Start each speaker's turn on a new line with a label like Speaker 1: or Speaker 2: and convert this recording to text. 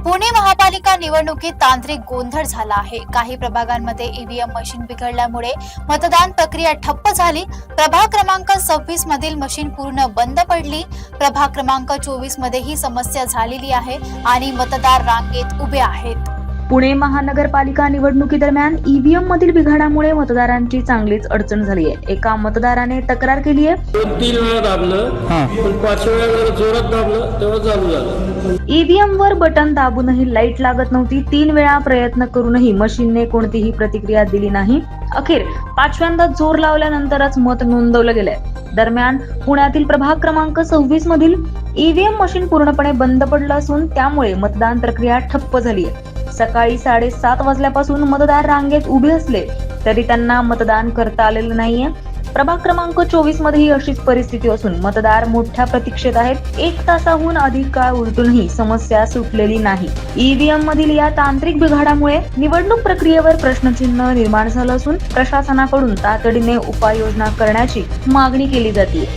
Speaker 1: पुणे महापालिका निवडणुकीत तांत्रिक गोंधळ झाला आहे। काही प्रभागांमध्ये ईव्हीएम मशीन बिघडल्यामुळे मतदान प्रक्रिया ठप्प झाली। प्रभाग क्रमांक 26 मधील मशीन पूर्ण बंद पडली। प्रभाग क्रमांक 24 मध्ये ही समस्या झालेली आहे आणि मतदार रांगेत उभे आहेत।
Speaker 2: पुणे महानगरपालिका निवडणुकीदरम्यान ईव्हीएम मधील बिघाडामुळे मतदारांची चांगलीच अडचण झाली आहे। एका मतदाराने तक्रार केली आहे,
Speaker 3: 2-3 वेळा दाबलं पण 5व्या वेळेला जोरात दाबलं तेव्हा चालू झालं।
Speaker 2: ईव्हीएम वर बटन दाबूनही लाईट लागत नव्हती। 3 वेळा प्रयत्न करूनही मशीनने कोणतीही प्रतिक्रिया दिली नाही। अखेर 5व्यांदा जोर लावल्यानंतरच मत नोंदवलं गेलंय। दरम्यान पुण्यातील प्रभाग क्रमांक 26 मधील ईव्हीएम मशीन पूर्णपणे बंद पडलं असून त्यामुळे मतदान प्रक्रिया ठप्प झाली आहे। सकाळी 7:30 वाजल्यापासून मतदार रांगेत उभे असले तरी त्यांना मतदान करता आलेलं नाहीये। प्रभाग क्रमांक 24 मध्येही अशीच परिस्थिती असून मतदार मोठ्या प्रतीक्षेत आहेत। 1 तासाहून अधिक काळ उलटूनही समस्या सुटलेली नाही। ईव्हीएम मधील या तांत्रिक बिघाडामुळे निवडणूक प्रक्रियेवर प्रश्नचिन्ह निर्माण झालं असून प्रशासनाकडून तातडीने उपाययोजना करण्याची मागणी केली जाते।